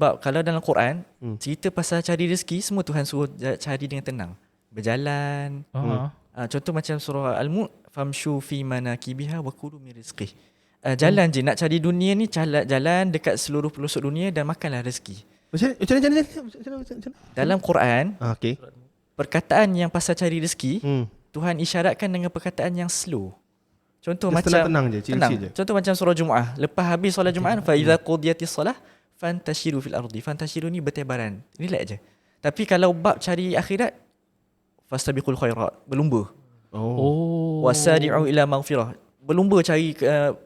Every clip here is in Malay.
Sebab kalau dalam Quran cerita pasal cari rezeki, semua Tuhan suruh cari dengan tenang, berjalan. Contoh macam surah Al-Mulk, famshu fi manakibiha wa kulu min rizqih. Jalan je nak cari dunia ni, jalan dekat seluruh pelosok dunia dan makanlah rezeki. Macam mana? Dalam Quran, Okay. perkataan yang pasal cari rezeki, Tuhan isyaratkan dengan perkataan yang slow. Contoh Just macam tenang je, chill je. Contoh macam surah Jumaah. Lepas habis solat Jumaat, fa idza qudiyatis solah fantashiru fil ardi. Fantashiru ni bertebaran. Relax je. Tapi kalau bab cari akhirat, fastabiqul khairat, berlumba. Wasari'u ila maghfirah, berlumba cari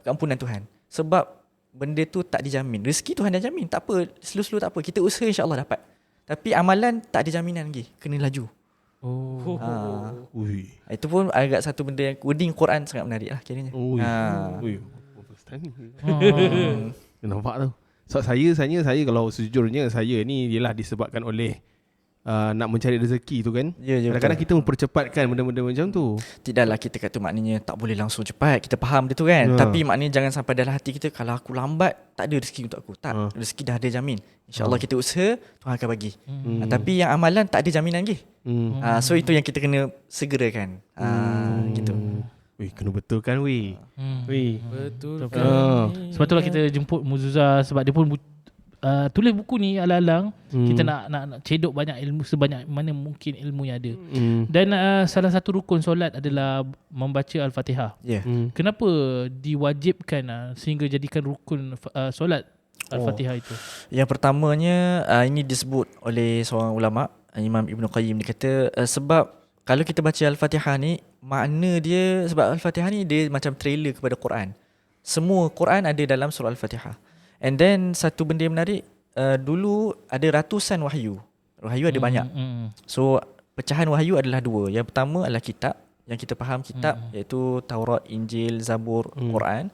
keampunan Tuhan. Sebab benda tu tak dijamin. Rezeki Tuhan dah jamin. Tak apa, slow-slow tak apa. Kita usaha insya-Allah dapat. Tapi amalan tak ada jaminan lagi. Kena laju. Itu pun agak satu benda yang wording Quran sangat menarik lah kiranya. First time. Nampak tu. So saya kalau sejujurnya saya ni ialah disebabkan oleh nak mencari rezeki tu kan. Kadang-kadang kita mempercepatkan benda-benda macam tu. Tidaklah kita kata maknanya tak boleh langsung cepat. Kita faham dia tu kan. Tapi maknanya jangan sampai dalam hati kita, kalau aku lambat tak ada rezeki untuk aku. Tak, rezeki dah ada jamin. InsyaAllah kita usaha, Tuhan akan bagi. Tapi yang amalan tak ada jaminan lagi. So itu yang kita kena segerakan. Gitu. Kena betulkan Betul kan. Sebab itulah kita jemput Muzuza, sebab dia pun tulis buku ni alang-alang kita nak cedok banyak ilmu, sebanyak mana mungkin ilmu yang ada. Dan salah satu rukun solat adalah membaca Al-Fatihah. Kenapa diwajibkan sehingga jadikan rukun solat Al-Fatihah itu? Yang pertamanya ini disebut oleh seorang ulama, Imam Ibn Qayyim. Dia kata sebab kalau kita baca Al-Fatihah ni, makna dia, sebab Al-Fatihah ni dia macam trailer kepada Quran. Semua Quran ada dalam surah Al-Fatihah. And then satu benda yang menarik, dulu ada ratusan wahyu. Wahyu ada banyak. So pecahan wahyu adalah dua. Yang pertama adalah kitab, yang kita faham kitab, iaitu Taurat, Injil, Zabur, Quran.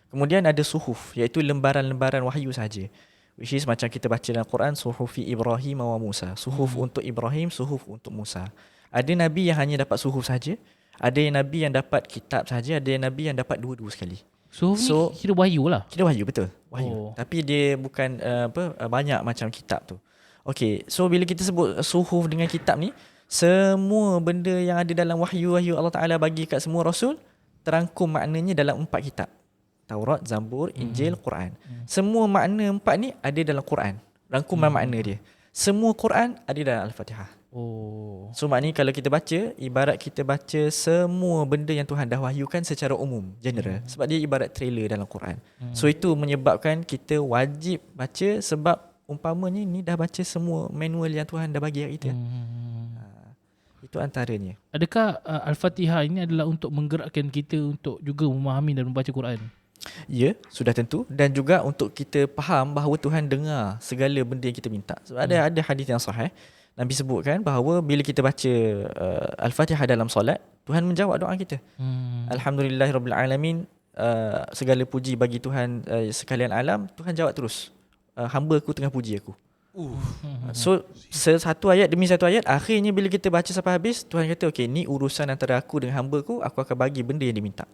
Kemudian ada suhuf, iaitu lembaran-lembaran wahyu saja. Which is macam kita baca dalam Quran, suhufi Ibrahim wa Musa. Suhuf untuk Ibrahim, suhuf untuk Musa. Ada Nabi yang hanya dapat suhuf saja. Ada yang Nabi yang dapat kitab saja. Ada yang Nabi yang dapat dua-dua sekali. So kira wahyu lah. Kira wahyu, betul. Wahyu. Tapi dia bukan banyak macam kitab tu. Okay, so bila kita sebut suhuf dengan kitab ni, semua benda yang ada dalam wahyu-wahyu Allah Ta'ala bagi kat semua Rasul, terangkum maknanya dalam 4 kitab. Taurat, Zabur, Injil, Quran. Semua makna 4 ni ada dalam Quran. Rangkuman makna dia. Semua Quran ada dalam Al-Fatihah. So maknanya kalau kita baca, ibarat kita baca semua benda yang Tuhan dah wahyukan secara umum, general. Sebab dia ibarat trailer dalam Quran. So itu menyebabkan kita wajib baca, sebab umpamanya ni dah baca semua manual yang Tuhan dah bagi kat kita. Itu antaranya. Adakah Al-Fatihah ini adalah untuk menggerakkan kita untuk juga memahami dan membaca Quran? Ya, sudah tentu. Dan juga untuk kita faham bahawa Tuhan dengar segala benda yang kita minta. Sebab ada hadis yang sahih, Nabi sebutkan bahawa bila kita baca Al-Fatihah dalam solat, Tuhan menjawab doa kita. Alhamdulillahirrabbilalamin, segala puji bagi Tuhan sekalian alam. Tuhan jawab terus, hamba aku tengah puji aku. So satu ayat demi satu ayat, akhirnya bila kita baca sampai habis, Tuhan kata okay, ni urusan antara aku dengan hamba aku akan bagi benda yang diminta.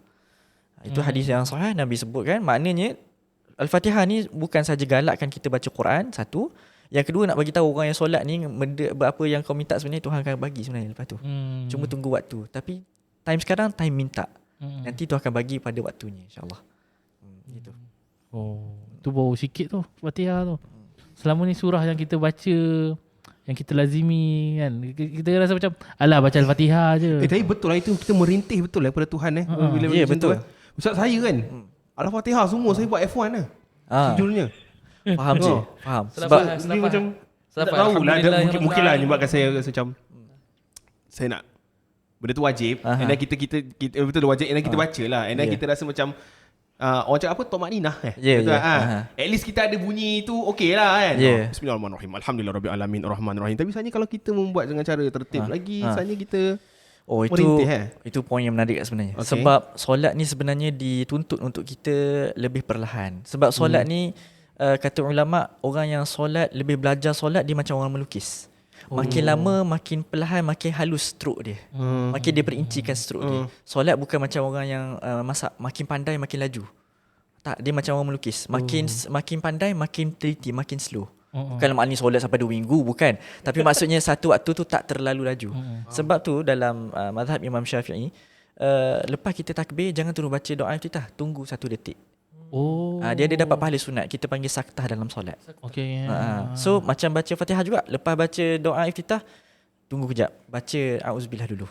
Itu hadis yang sahih Nabi sebutkan. Maknanya Al-Fatihah ni bukan saja galakkan kita baca Quran, satu. Yang kedua, nak bagi tahu orang yang solat ni, benda apa yang kau minta sebenarnya Tuhan akan bagi sebenarnya lepas tu. Cuma tunggu waktu. Tapi time sekarang time minta. Nanti Tuhan akan bagi pada waktunya, insya-Allah. Gitu. Tu baru sikit tu Fatihah tu. Selama ni surah yang kita baca, yang kita lazimi kan, kita rasa macam alah baca Al-Fatihah je. Tapi betul lah itu, kita merintih betul lah pada Tuhan bila ya, betul. Ustaz saya kan Al-Fatihah semua saya buat F1 lah. Sejujurnya faham je. Faham. Sebab ni macam tak tahulah, mungkin lah menyebabkan saya rasa macam saya nak benda tu wajib. And then kita betul wajib, and then kita baca lah. And then kita rasa macam orang cakap apa, Tomakninah At least kita ada bunyi tu okey lah kan. Bismillahirrahmanirrahim, Alhamdulillahirabbil Ar-Rahmanirrahim. Tapi sebenarnya kalau kita membuat dengan cara tertib lagi, sebenarnya kita itu poin yang menarik sebenarnya. Sebab solat ni sebenarnya dituntut untuk kita lebih perlahan. Sebab solat ni kata ulama, orang yang solat lebih belajar solat, dia macam orang melukis. Makin lama makin perlahan, makin halus stroke dia. Makin dia perincikan stroke dia. Solat bukan macam orang yang masak, makin pandai makin laju. Tak, dia macam orang melukis. Makin pandai makin teliti, makin slow. Bukan maknanya solat sampai 2 minggu, bukan. Tapi maksudnya satu waktu tu tak terlalu laju. Sebab tu dalam mazhab Imam Syafi'i, lepas kita takbir jangan terus baca doa iftitah, tunggu 1 detik. Dia ada dapat pahala sunat, kita panggil saktah dalam solat. Okey. So macam baca Fatihah juga, lepas baca doa iftitah tunggu kejap, baca auzubillah dulu.